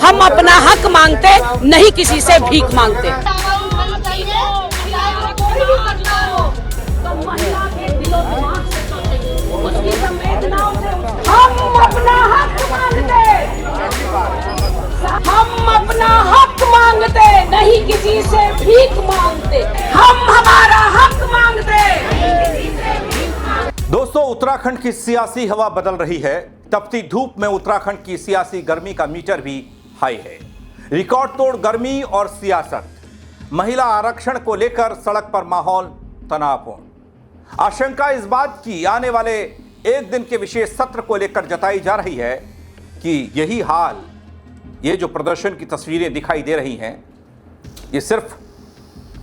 हम अपना हक मांगते, नहीं किसी से भीख मांगते। हम अपना हक मांगते, हम अपना हक मांगते, नहीं किसी से भीख मांगते। हम हमारा हक मांगते। दोस्तों, उत्तराखंड की सियासी हवा बदल रही है। तपती धूप में उत्तराखंड की सियासी गर्मी का मीटर भी हाई है। रिकॉर्ड तोड़ गर्मी और सियासत। महिला आरक्षण को लेकर सड़क पर माहौल तनावपूर्ण। आशंका इस बात की आने वाले एक दिन के विशेष सत्र को लेकर जताई जा रही है कि यही हाल, ये जो प्रदर्शन की तस्वीरें दिखाई दे रही हैं, ये सिर्फ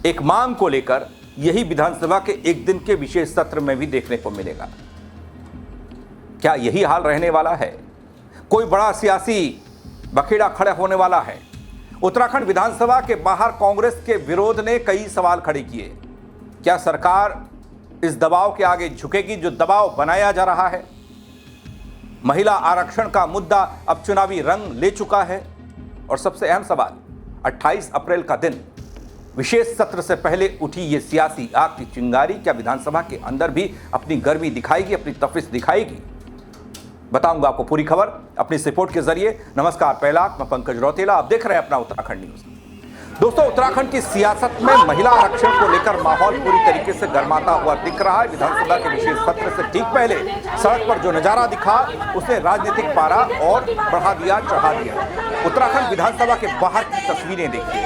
एक मांग को लेकर यही विधानसभा के एक दिन के विशेष सत्र में भी देखने को मिलेगा। क्या यही हाल रहने वाला है? कोई बड़ा सियासी बखेड़ा खड़ा होने वाला है? उत्तराखंड विधानसभा के बाहर कांग्रेस के विरोध ने कई सवाल खड़े किए। क्या सरकार इस दबाव के आगे झुकेगी जो दबाव बनाया जा रहा है? महिला आरक्षण का मुद्दा अब चुनावी रंग ले चुका है। और सबसे अहम सवाल, 28 अप्रैल का दिन, विशेष सत्र से पहले उठी ये सियासी आग की चिंगारी क्या विधानसभा के अंदर भी अपनी गर्मी दिखाएगी, अपनी तपिश दिखाएगी? बताऊंगा आपको पूरी खबर अपनी इस रिपोर्ट के जरिए। नमस्कार, पहला मैं पंकज रौतेला, आप देख रहे हैं अपना उत्तराखंड न्यूज। दोस्तों, उत्तराखंड की सियासत में महिला आरक्षण को लेकर माहौल पूरी तरीके से गर्माता हुआ दिख रहा है। विधानसभा के विशेष सत्र से ठीक पहले सड़क पर जो नजारा दिखा, उसने राजनीतिक पारा और बढ़ा दिया, चढ़ा दिया। उत्तराखंड विधानसभा के बाहर की तस्वीरें देखिए।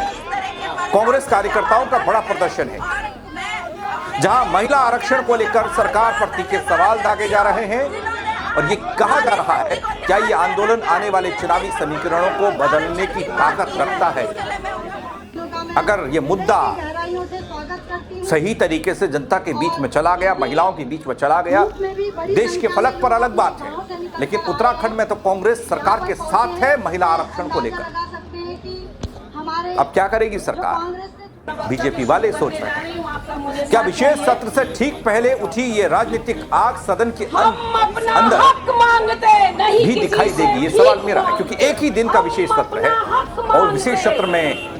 कांग्रेस कार्यकर्ताओं का बड़ा प्रदर्शन है, जहां महिला आरक्षण को लेकर सरकार पर तीखे सवाल दागे जा रहे हैं। और ये कहा जा रहा है, क्या ये आंदोलन आने वाले चुनावी समीकरणों को बदलने की ताकत रखता है? अगर ये मुद्दा सही तरीके से जनता के बीच में चला गया, महिलाओं के बीच में चला गया, देश के फलक पर अलग बात है। लेकिन उत्तराखंड में तो कांग्रेस सरकार के साथ है महिला आरक्षण को लेकर। अब क्या करेगी सरकार? बीजेपी वाले सोच रहे हैं। क्या विशेष सत्र से ठीक पहले उठी ये राजनीतिक आग सदन के अंदर भी दिखाई देगी? ये सवाल मेरा है, क्योंकि एक ही दिन का विशेष सत्र है और विशेष सत्र में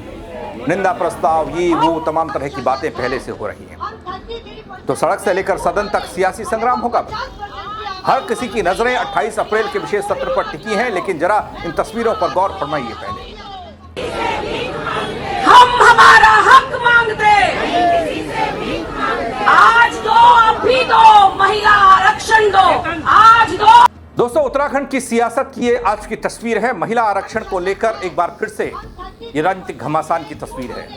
निंदा प्रस्ताव, ये वो तमाम तरह की बातें पहले से हो रही हैं। तो सड़क से लेकर सदन तक सियासी संग्राम होगा। हर किसी की नजरें 28 अप्रैल के विशेष सत्र पर टिकी हैं। लेकिन जरा इन तस्वीरों पर गौर फरमाइए पहले। हम हमारा हक मांगते, आज दो, अभी दो, महिला आरक्षण दो, आज दो। दोस्तों, उत्तराखंड की सियासत की ये आज की तस्वीर है। महिला आरक्षण को लेकर एक बार फिर से ये राजनीतिक घमासान की तस्वीर है।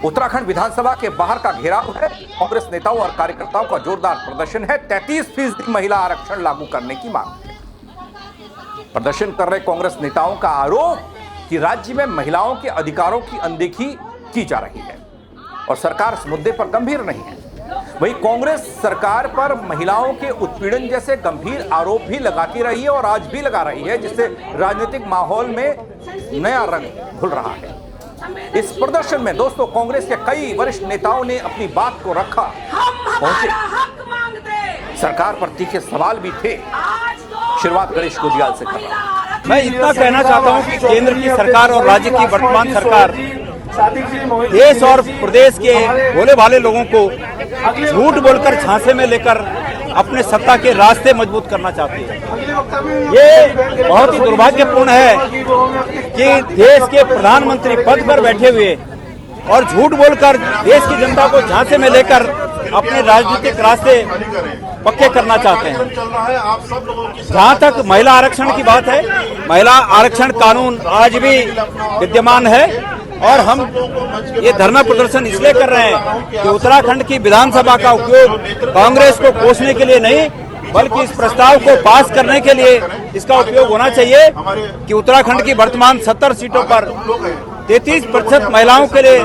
उत्तराखंड विधानसभा के बाहर का घेराव है। कांग्रेस नेताओं और कार्यकर्ताओं का जोरदार प्रदर्शन है। 33% महिला आरक्षण लागू करने की मांग है। प्रदर्शन कर रहे कांग्रेस नेताओं का आरोप कि राज्य में महिलाओं के अधिकारों की अनदेखी की जा रही है और सरकार इस मुद्दे पर गंभीर नहीं है। वहीं कांग्रेस सरकार पर महिलाओं के उत्पीड़न जैसे गंभीर आरोप भी लगाती रही है और आज भी लगा रही है, जिससे राजनीतिक माहौल में नया रंग घुल रहा है। इस प्रदर्शन में दोस्तों कांग्रेस के कई वरिष्ठ नेताओं ने अपनी बात को रखा, पहुंचे। सरकार पर तीखे सवाल भी थे। शुरुआत गणेश गोदियाल से कर रहा हूं। मैं इतना कहना चाहता हूं कि केंद्र की सरकार और राज्य की वर्तमान सरकार देश और प्रदेश के भोले भाले लोगों को झूठ बोलकर झांसे में लेकर अपने सत्ता के रास्ते मजबूत करना चाहती है। ये बहुत ही दुर्भाग्यपूर्ण है कि देश के प्रधानमंत्री पद पर बैठे हुए और झूठ बोलकर देश की जनता को झांसे में लेकर अपने राजनीतिक रास्ते पक्के करना चाहते हैं। जहां तक महिला आरक्षण की बात है, महिला आरक्षण कानून आज भी विद्यमान है और हम ये धरना प्रदर्शन इसलिए कर रहे हैं कि उत्तराखंड की विधानसभा का उपयोग कांग्रेस को कोसने के लिए नहीं, बल्कि इस प्रस्ताव को पास करने के लिए इसका उपयोग होना चाहिए कि उत्तराखंड की वर्तमान 70 सीटों पर 33% महिलाओं के लिए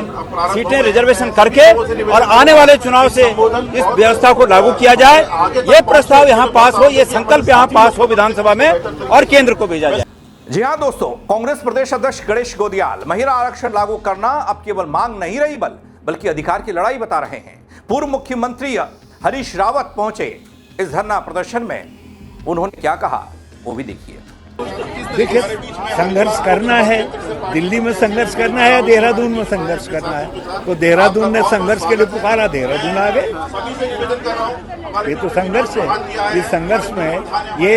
सीटें रिजर्वेशन करके और आने वाले चुनाव से इस व्यवस्था को लागू किया जाए। ये प्रस्ताव यहाँ पास हो, ये संकल्प यहाँ पास हो विधानसभा में और केंद्र को भेजा जाए। जी हां दोस्तों, कांग्रेस प्रदेश अध्यक्ष गणेश गोदियाल महिला आरक्षण लागू करना अब केवल मांग नहीं रही बल्कि अधिकार की लड़ाई बता रहे हैं। पूर्व मुख्यमंत्री हरीश रावत पहुंचे इस धरना प्रदर्शन में। उन्होंने क्या कहा वो भी देखिए। देखिए, संघर्ष करना है, दिल्ली में संघर्ष करना है या देहरादून में संघर्ष करना है। तो देहरादून ने संघर्ष के लिए पुकारा, देहरादून आ गए। ये तो संघर्ष है। इस संघर्ष में ये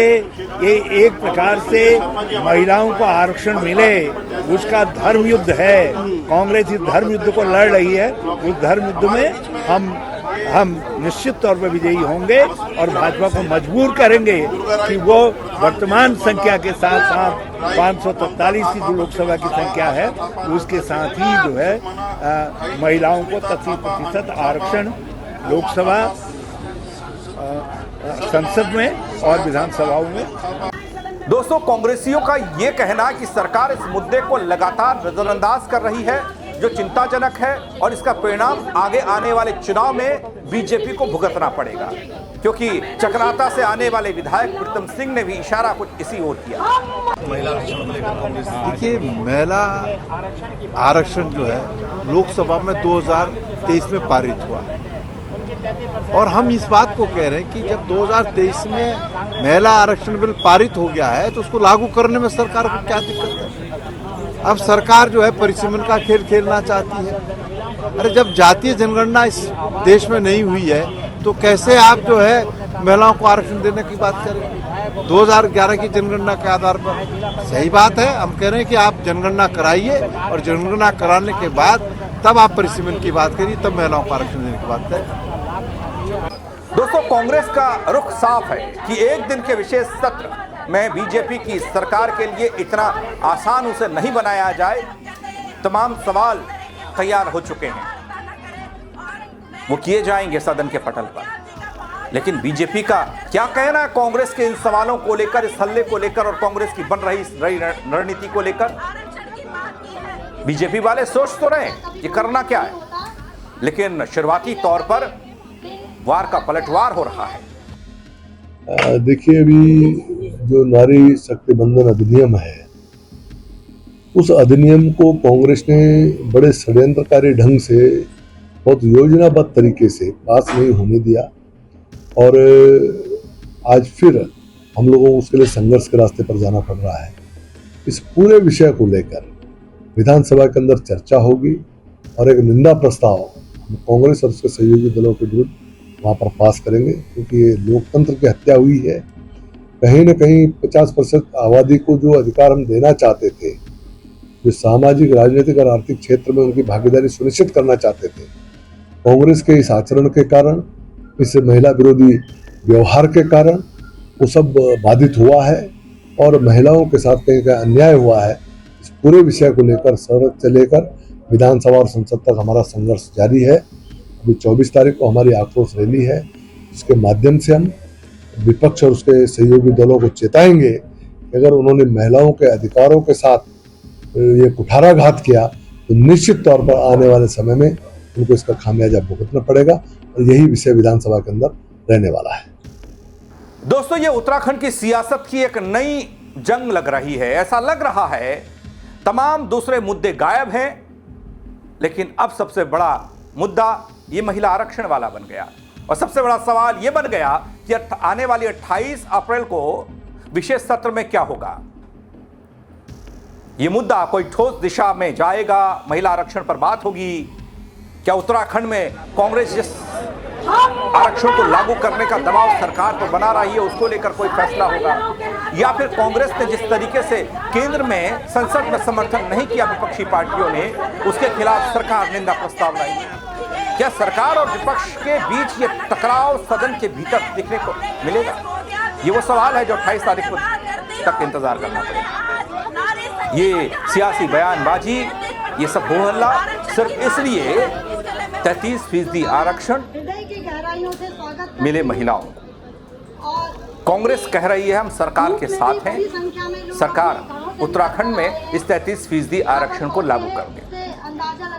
एक प्रकार से महिलाओं को आरक्षण मिले, उसका धर्म युद्ध है। कांग्रेस इस धर्म युद्ध को लड़ रही है। उस धर्म युद्ध में हम निश्चित तौर पर विजयी होंगे और भाजपा को मजबूर करेंगे कि वो वर्तमान संख्या के साथ साथ 543 की जो लोकसभा की संख्या है उसके साथ ही जो है महिलाओं को 33% आरक्षण लोकसभा, संसद में और विधानसभाओं में। दोस्तों, कांग्रेसियों का ये कहना कि सरकार इस मुद्दे को लगातार नजरअंदाज कर रही है, जो चिंताजनक है और इसका परिणाम आगे आने वाले चुनाव में बीजेपी को भुगतना पड़ेगा, क्योंकि चकराता से आने वाले विधायक प्रीतम सिंह ने भी इशारा कुछ इसी ओर किया। देखिए, महिला आरक्षण जो है लोकसभा में 2023 में पारित हुआ और हम इस बात को कह रहे हैं कि जब 2023 में महिला आरक्षण बिल पारित हो गया है तो उसको लागू करने में सरकार को क्या दिक्कत है। अब सरकार जो है परिसीमन का खेल खेलना चाहती है। अरे जब जातीय जनगणना इस देश में नहीं हुई है तो कैसे आप जो है महिलाओं को आरक्षण देने की बात करें 2011 की जनगणना के आधार पर। सही बात है, हम कह रहे हैं कि आप जनगणना कराइए और जनगणना कराने के बाद तब आप परिसीमन की बात करिए, तब महिलाओं को आरक्षण देने की बात करें। दोस्तों, कांग्रेस का रुख साफ है कि एक दिन के विशेष सत्र में बीजेपी की सरकार के लिए इतना आसान उसे नहीं बनाया जाए। तमाम सवाल तैयार हो चुके हैं, वो किए जाएंगे सदन के पटल पर। लेकिन बीजेपी का क्या कहना है कांग्रेस के इन सवालों को लेकर, इस हल्ले को लेकर और कांग्रेस की बन रही रणनीति को लेकर? बीजेपी वाले सोच तो रहे कि करना क्या है, लेकिन शुरुआती तौर पर वार का पलटवार हो रहा है। देखिए, अभी जो नारी शक्ति बंधन अधिनियम है, उस अधिनियम को कांग्रेस ने बड़े षड्यंत्रकारी ढंग से, बहुत योजनाबद्ध तरीके से पास नहीं होने दिया और आज फिर हम लोगों को उसके लिए संघर्ष के रास्ते पर जाना पड़ रहा है। इस पूरे विषय को लेकर विधानसभा के अंदर चर्चा होगी और एक निंदा प्रस्ताव कांग्रेस और उसके सहयोगी दलों के विरुद्ध वहाँ पर पास करेंगे, क्योंकि ये लोकतंत्र की हत्या हुई है। कहीं न कहीं 50% आबादी को जो अधिकार हम देना चाहते थे, जो सामाजिक, राजनीतिक और आर्थिक क्षेत्र में उनकी भागीदारी सुनिश्चित करना चाहते थे, कांग्रेस के इस आचरण के कारण, इस महिला विरोधी व्यवहार के कारण वो सब बाधित हुआ है और महिलाओं के साथ कहीं का अन्याय हुआ है। इस पूरे विषय को लेकर सड़क से लेकर विधानसभा और संसद तक हमारा संघर्ष जारी है। अभी 24 तारीख को हमारी आक्रोश रैली है, इसके माध्यम से हम विपक्ष और उसके सहयोगी दलों को चेताएंगे कि अगर उन्होंने महिलाओं के अधिकारों के साथ ये कुठाराघात किया तो निश्चित तौर पर आने वाले समय में उनको इसका खामियाजा भुगतना पड़ेगा और यही विषय विधानसभा के अंदर रहने वाला है। दोस्तों, ये उत्तराखंड की सियासत की एक नई जंग लग रही है। ऐसा लग रहा है तमाम दूसरे मुद्दे गायब हैं, लेकिन अब सबसे बड़ा मुद्दा ये महिला आरक्षण वाला बन गया और सबसे बड़ा सवाल ये बन गया कि आने वाली 28 अप्रैल को विशेष सत्र में क्या होगा। ये मुद्दा कोई ठोस दिशा में जाएगा? महिला आरक्षण पर बात होगी क्या? उत्तराखंड में कांग्रेस जिस आरक्षण को लागू करने का दबाव सरकार पर बना रही है उसको लेकर कोई फैसला होगा, या फिर कांग्रेस ने जिस तरीके से केंद्र में संसद में समर्थन नहीं किया विपक्षी पार्टियों ने, उसके खिलाफ सरकार निंदा प्रस्ताव लाई? क्या सरकार और विपक्ष के बीच ये टकराव सदन के भीतर देखने को मिलेगा? ये वो सवाल है जो 28 तारीख को तक इंतजार करना पड़ेगा। ये सियासी बयानबाजी, ये सब हो हल्ला सिर्फ इसलिए 33% आरक्षण मिले महिलाओं को। कांग्रेस कह रही है हम सरकार के साथ हैं, सरकार उत्तराखंड में इस 33% आरक्षण को लागू कर दे,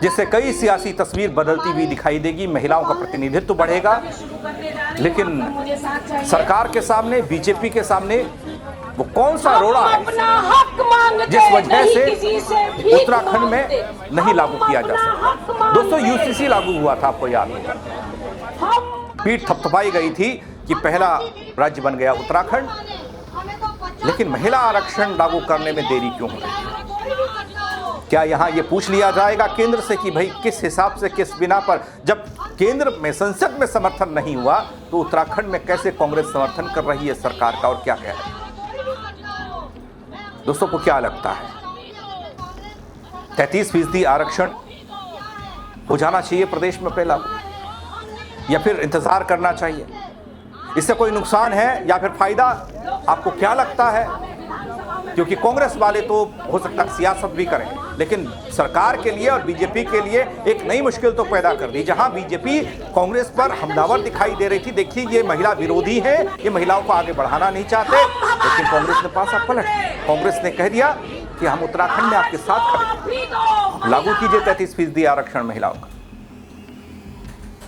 जिससे कई सियासी तस्वीर बदलती हुई दिखाई देगी, महिलाओं का प्रतिनिधित्व बढ़ेगा। लेकिन सरकार के सामने, बीजेपी के सामने वो कौन सा रोड़ा है जिस वजह से उत्तराखंड में नहीं लागू किया जा सकता? दोस्तों, यूसीसी लागू हुआ था, आपको याद होगा। पीठ थपथपाई गई थी कि पहला राज्य बन गया उत्तराखंड, लेकिन महिला आरक्षण लागू करने में देरी क्यों हो रही है? क्या यहां यह पूछ लिया जाएगा केंद्र से कि भाई किस हिसाब से, किस बिना पर, जब केंद्र में, संसद में समर्थन नहीं हुआ तो उत्तराखंड में कैसे कांग्रेस समर्थन कर रही है सरकार का, और क्या कह रही है? दोस्तों को क्या लगता है, 33% आरक्षण हो जाना चाहिए प्रदेश में पहला, या फिर इंतजार करना चाहिए? इससे कोई नुकसान है या फिर फायदा, आपको क्या लगता है? क्योंकि कांग्रेस वाले तो हो सकता है सियासत भी करें, लेकिन सरकार के लिए और बीजेपी के लिए एक नई मुश्किल तो पैदा कर दी। जहां बीजेपी कांग्रेस पर हमलावर दिखाई दे रही थी, देखिए ये महिला विरोधी है, ये महिलाओं को आगे बढ़ाना नहीं चाहते, लेकिन कांग्रेस ने पासा पलट, कांग्रेस ने कह दिया कि हम उत्तराखंड में आपके साथ खड़े हैं, लागू कीजिए 33% आरक्षण महिलाओं का।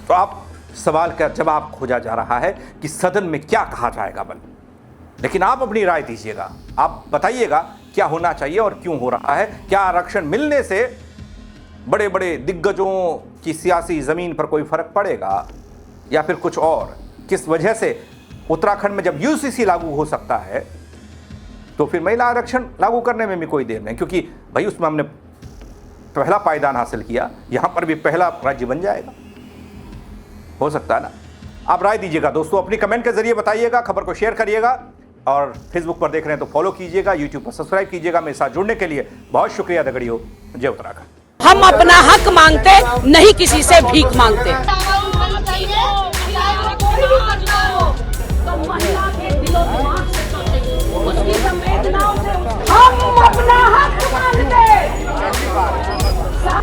तो आप सवाल का जवाब खोजा जा रहा है कि सदन में क्या कहा जाएगा बल, लेकिन आप अपनी राय दीजिएगा, आप बताइएगा क्या होना चाहिए और क्यों हो रहा है। क्या आरक्षण मिलने से बड़े बड़े दिग्गजों की सियासी जमीन पर कोई फर्क पड़ेगा, या फिर कुछ और? किस वजह से उत्तराखंड में जब यूसीसी लागू हो सकता है तो फिर महिला आरक्षण लागू करने में भी कोई देर नहीं, क्योंकि भाई उसमें हमने पहला पायदान हासिल किया, यहां पर भी पहला राज्य बन जाएगा, हो सकता है ना? आप राय दीजिएगा दोस्तों, अपनी कमेंट के जरिए बताइएगा, खबर को शेयर करिएगा, और फेसबुक पर देख रहे हैं तो फॉलो कीजिएगा, यूट्यूब पर सब्सक्राइब कीजिएगा। मेरे साथ जुड़ने के लिए बहुत शुक्रिया दगड़ियों। जय उत्तराखंड। हम अपना हक मांगते, नहीं किसी से भीख मांगते। हम अपना हक मांगते,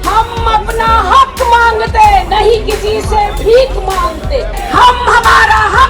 हम अपना हक मांगते, नहीं किसी से भीख मांगते। हम हमारा हक